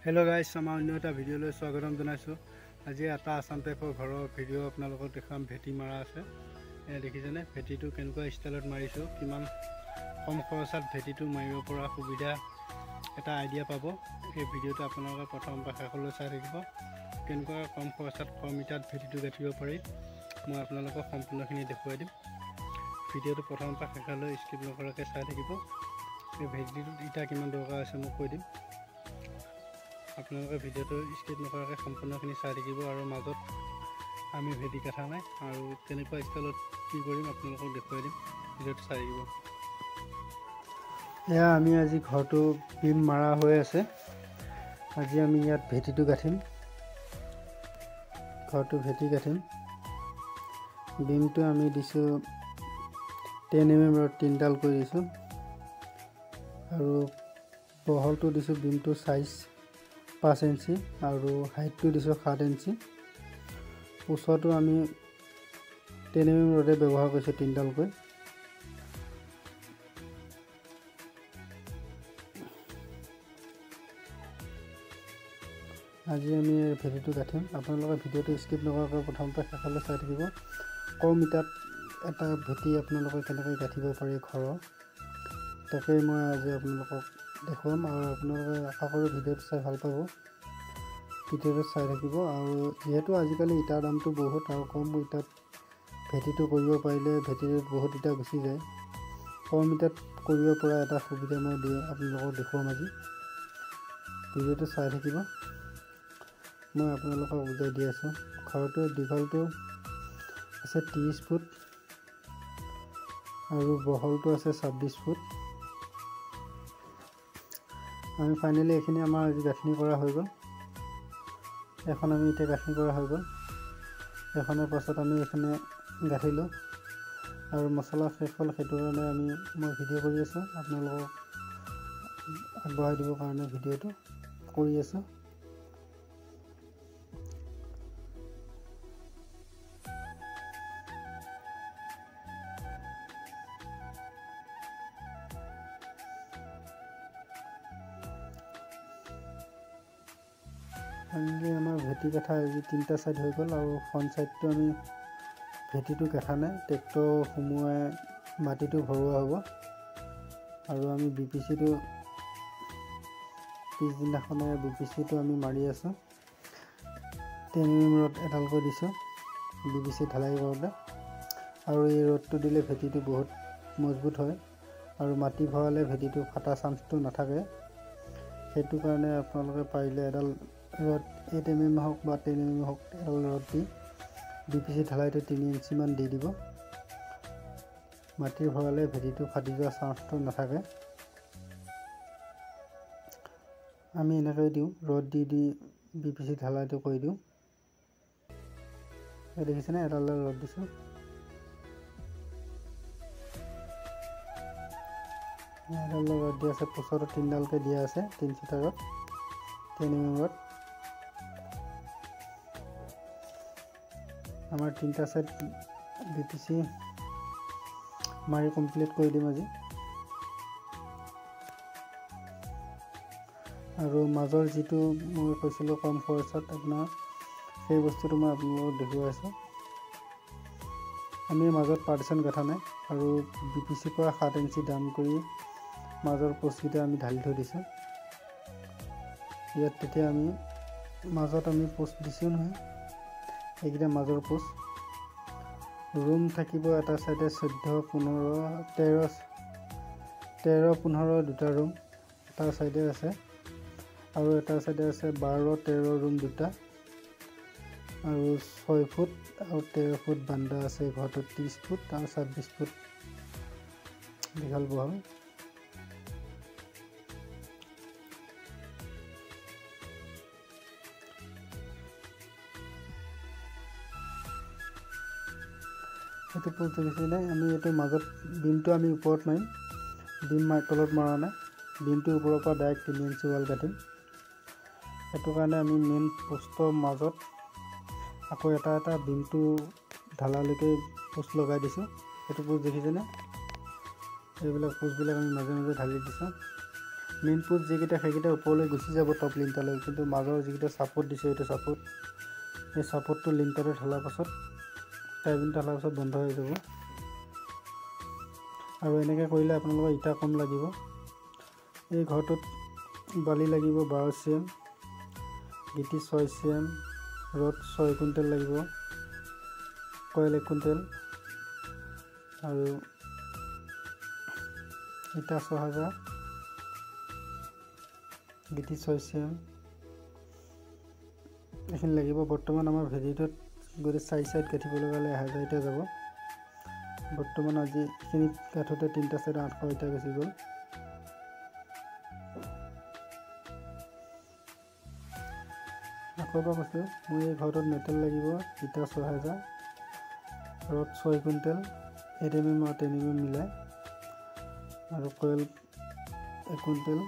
Hello guys আমাৰ অন্য এটা ভিডিঅ'লৈ স্বাগতম জনাইছো। আজি এটা আসাম টাইপৰ ঘৰৰ ভিডিঅ' আপোনালোকক দেখাম। ভেটি মাৰা আছে, দেখিছেনে ভেটিটো কেনেকুৱা ষ্টাইলত মাৰিছো। কিমান কম খৰচত ভেটিটো মাৰিব পৰা সুবিধা এটা আইডিয়া পাব। এই ভিডিঅ'টো আপোনালোকে প্ৰথম পৰা শেষলৈ চাই থাকিব। কেনেকুৱা কম খৰচত 100 মিটাৰত ভেটিটো গাঁঠিব পাৰি মই আপোনালোকক সম্পূৰ্ণখিনি দেখুৱাই দিম। ভিডিঅ'টো প্ৰথম পৰা শেষলৈ স্কিপ নকৰাকৈ চাই থাকিব। এই ভেটিটো ইটা কিমান দৰকাৰ আছে মই কৈ দিম। আপোনালোকে ভিডিঅ'টো স্কিপ নকৰাকৈ সম্পূৰ্ণখিনি চাই থাকিব আৰু মাজত আমি ভেটি কাটা নাই আৰু কেনেকুৱা ষ্টাইলত কি কৰিম আপোনালোকক দেখুৱাই দিম। ভিডিঅ'টো চাই থাকিব। এয়া আমি আজি ঘৰটো বিম মাৰা হৈ আছে। আজি আমি ইয়াত ভেটিটো গাঠিম, ঘৰটো ভেটি গাঠিম। বিমটো আমি দিছোঁ 10 mm ৰড 3ডাল কৰি দিছোঁ আৰু বহলটো দিছোঁ বিমটো সাইজ 5 ইঞ্চি আৰু হাইটটো দিছোঁ 7 ইঞ্চি। ওচৰটো আমি 10 mm ৰডে ব্যৱহাৰ কৰিছোঁ 3ডালকৈ। আজি আমি ভেটিটো গাঠিম। আপোনালোকে ভিডিঅ'টো স্কিপ নকৰাকৈ প্ৰথম পৰা শেষলৈ চাই থাকিব। কম ইটাত এটা ভেটি আপোনালোকে কেনেকৈ গাঠিব পাৰি ঘৰৰ, তাকেই মই আজি আপোনালোকক দেখুৱাম আৰু আপোনালোকে আশা কৰোঁ ভিডিঅ'টো চাই ভাল পাব। ভিডিঅ'টো চাই থাকিব আৰু যিহেতু আজিকালি ইটাৰ দামটো বহুত আৰু কম ইটাত ভেটিটো কৰিব পাৰিলে ভেটিটোত বহুত ইটা গুচি যায়। কম ইটাত কৰিব পৰা এটা সুবিধা মই আপোনালোকক দেখুৱাম আজি। ভিডিঅ'টো চাই থাকিব, মই আপোনালোকক বুজাই দি আছোঁ। ঘৰটোৰ দীঘলটো আছে 30 ফুট আৰু বহলটো আছে 26 ফুট। আমি ফাইনেলি এইখিনি আমাৰ আজি গাঁথনি কৰা হৈ গ'ল। এখন আমি এতিয়া গাঁথনি কৰা হৈ গ'ল। এখনৰ পাছত আমি এইখিনি গাঁঠিলোঁ আৰু মছলা শেষ হ'ল, সেইটো কাৰণে মই ভিডিঅ' কৰি আছোঁ। আপোনালোকক আগবঢ়াই দিবৰ কাৰণে ভিডিঅ'টো কৰি আছোঁ। ফাইনেলি আমাৰ ভেটি গাঁঠা আজি 3টা ছাইড হৈ গ'ল আৰু ফ্ৰণ্ট ছাইডটো আমি ভেটিটো গাঁঠা নাই, ট্ৰেক্টৰ সোমোৱাই মাটিটো ভৰোৱা হ'ব আৰু আমি BPCটো পিছদিনাখনে BPCটো আমি মাৰি আছোঁ। 10 mm ৰড এডালকৈ দিছোঁ BPC ঢালাই কৰোঁতে আৰু এই ৰডটো দিলে ভেটিটো বহুত মজবুত হয় আৰু মাটি ভৰালে ভেটিটো ফাটা চান্সটো নাথাকে। সেইটো কাৰণে আপোনালোকে পাৰিলে এডাল ৰড 8 mm হওক বা 10 mm হওক এডাল ৰড দি BPC ঢালাইটো 3 ইঞ্চিমান দি দিব। মাটি ভৰালে ভেটিটো ফাটি যোৱা চান্সটো নাথাকে। আমি এনেকৈ দিওঁ, ৰড দি BPC ঢালাইটো কৰি দিওঁ। দেখিছেনে এডাল ৰড দিছোঁ। এডাল ৰড দিয়া আছে, পোচৰটো 3ডালকৈ দিয়া আছে 3 চিটাৰত 10 mm ৰড। আমাৰ 3টা ছাইড BPC মাৰি কমপ্লিট কৰি দিম আজি। আৰু মাজৰ যিটো মই কৈছিলোঁ কম খৰচত আপোনাৰ সেই বস্তুটো মই আপোনালোকক দেখুৱাই আছোঁ। আমি মাজত পাৰ্টিশ্যন গাঁঠা নাই আৰু BPCৰ পৰা 7 ইঞ্চি ডাউন কৰি মাজৰ পোষ্টকেইটা আমি ঢালি থৈ দিছোঁ। ইয়াত তেতিয়া আমি মাজত আমি পোষ্ট দিছোঁ নহয়, এইকেইটা মাজৰ পোষ্ট। ৰুম থাকিব এটা ছাইডে 14, 15, 13, 2টা ৰুম এটা ছাইডে আছে আৰু এটা ছাইডে আছে 12, 13 ৰুম 2টা আৰু 6 ফুট আৰু 13 ফুট বান্দা আছে। ঘৰটো 30 ফুট আৰু 26 ফুট দীঘল বহল। এইটো পোষ্ট দেখিছিলে, আমি এইটো মাজত বিমটো আমি ওপৰত মাৰিম, বিম তলত মৰা নাই। বিমটো ওপৰৰ পৰা ডাইৰেক্ট 3 ইঞ্চি ৱাল কাটিম। সেইটো কাৰণে আমি মেইন পোষ্টৰ মাজত আকৌ এটা বিমটো ঢালালৈকে পোষ্ট লগাই দিছোঁ। সেইটো পোষ্ট দেখিছেনে, এইবিলাক পোষ্টবিলাক আমি মাজে মাজে ঢালি দিছোঁ। মেইন পোষ্ট যিকেইটা সেইকেইটা ওপৰলৈ গুচি যাব টপ লিণ্টাৰলৈ, কিন্তু মাজৰ যিকেইটা ছাপোৰ্ট দিছে এইটো ছাপোৰ্ট, এই ছাপোৰ্টটো লিণ্টাৰত ঢলাৰ পাছত টাইপিং ঢলাৰ পাছত বন্ধ হৈ যাব। আৰু এনেকৈ কৰিলে আপোনালোকৰ ইটা কম লাগিব। এই ঘৰটোত বালি লাগিব 12 CM, গিটি 6 CM, ৰড 6 কুইণ্টেল লাগিব, কইল 1 কুইণ্টেল আৰু ইটা 6000, গিটি 6 CM এইখিনি লাগিব। বৰ্তমান আমাৰ ভেটিটোত গোটেই 4 চাইড গাঁঠিব লগা হ'লে 1000 ইটা যাব। বৰ্তমান আজি এইখিনি কাঠোতে 3টা চাইড 800 ইটা গুচি গ'ল। আকৌ এবাৰ কৈছোঁ, মোৰ এই ঘৰটোত মেটেল লাগিব ইটা 6000, ৰড 6 কুইণ্টেল, 8 mm আৰু 10 mm মিলাই, আৰু কইল 1 কুইণ্টেল,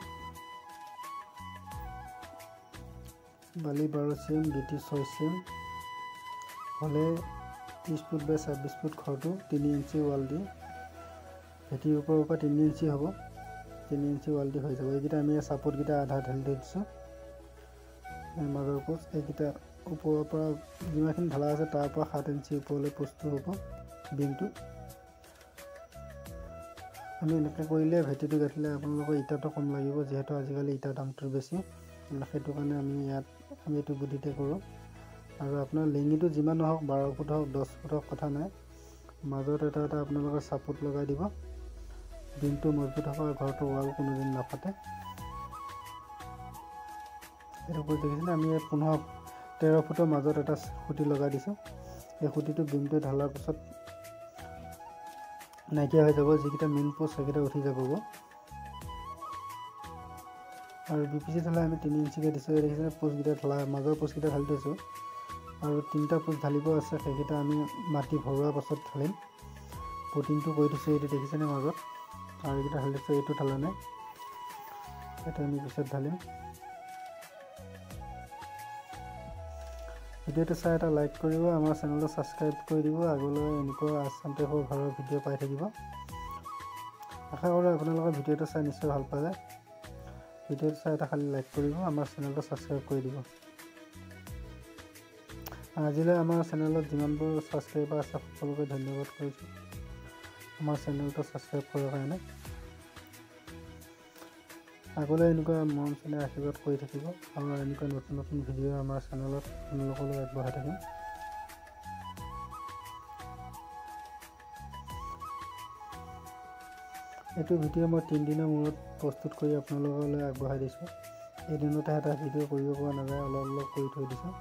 বালি 12 CM, গিটি 6 CM হ'লে 30 ফুট বা 26 ফুট ঘৰটো 3 ইঞ্চি ৱাল দি, ভেটিৰ ওপৰৰ পৰা 3 ইঞ্চি হ'ব, 3 ইঞ্চি ৱাল দি হৈ যাব। এইকেইটা আমি ছাপোৰ্টকেইটা আধা ঢালি দিছোঁ, মাজৰ পোষ্ট এইকেইটা ওপৰৰ পৰা যিমানখিনি ঢলা আছে তাৰ পৰা 7 ইঞ্চি ওপৰলৈ পোষ্টটো হ'ব বিমটো। আমি এনেকৈ কৰিলে ভেটিটো গাঁঠিলে আপোনালোকৰ ইটাটো কম লাগিব, যিহেতু আজিকালি ইটাৰ দামটো বেছি, সেইটো কাৰণে আমি এইটো বুদ্ধিতে কৰোঁ। আৰু আপোনাৰ লেঙিটো যিমান নহওক 12 ফুট হওক 10 ফুট হওক কথা নাই, মাজত এটা আপোনালোকে ছাপোৰ্ট লগাই দিব, বিমটো মজবুত হ'ব আৰু ঘৰটো ৱাল কোনোদিন নাফাটে। এইটো কৰি দেখিছেনে, আমি 13 ফুটৰ মাজত এটা খুঁটি লগাই দিছোঁ। এই খুঁটিটো বিমটো ঢলাৰ পাছত নাইকিয়া হৈ যাব, যিকেইটা মেইন পোষ্ট সেইকেইটা উঠি যাব। আৰু BPC ঢালাই আমি 3 ইঞ্চিকৈ দিছোঁ। এই দেখিছেনে পোষ্টকেইটা ঢলা, মাজৰ পোষ্টকেইটা ঢালি থৈছোঁ, আৰু 3টা পোষ্ট ঢালিব আছে, সেইকেইটা আমি মাটি ভৰোৱাৰ পাছত ঢালিম। পুটিংটো কৰি থৈছোঁ, এইটো দেখিছেনে মাজত, আৰু এইকেইটা ঢালি থৈছোঁ, এইটো ঢলা নাই, এইটো আমি পিছত ঢালিম। ভিডিঅ'টো চাই এটা লাইক কৰিব, আমাৰ চেনেলটো ছাবস্ক্ৰাইব কৰি দিব, আগলৈ এনেকুৱা আছাম টাইপৰ ঘৰৰ ভিডিঅ' পাই থাকিব। আশা কৰোঁ আপোনালোকৰ ভিডিঅ'টো চাই নিশ্চয় ভাল পালে। ভিডিঅ'টো চাই এটা খালি লাইক কৰিব, আমাৰ চেনেলটো ছাবস্ক্ৰাইব কৰি দিব। আজিলৈ আমাৰ চেনেলত যিমানবোৰ ছাবস্ক্ৰাইবাৰ আছে সকলোকে ধন্যবাদ কৰিছোঁ আমাৰ চেনেলটো ছাবস্ক্ৰাইব কৰাৰ কাৰণে। আগলৈ এনেকুৱা মৰম চেনেহ আশীৰ্বাদ কৰি থাকিব, আৰু এনেকুৱা নতুন নতুন ভিডিঅ' আমাৰ চেনেলত আপোনালোকলৈ আগবঢ়াই থাকিম। এইটো ভিডিঅ' মই 3 দিনৰ মূৰত প্ৰস্তুত কৰি আপোনালোকলৈ আগবঢ়াই দিছোঁ। এদিনতে এটা ভিডিঅ' কৰিব পৰা নাযায়, অলপ কৰি থৈ দিছোঁ।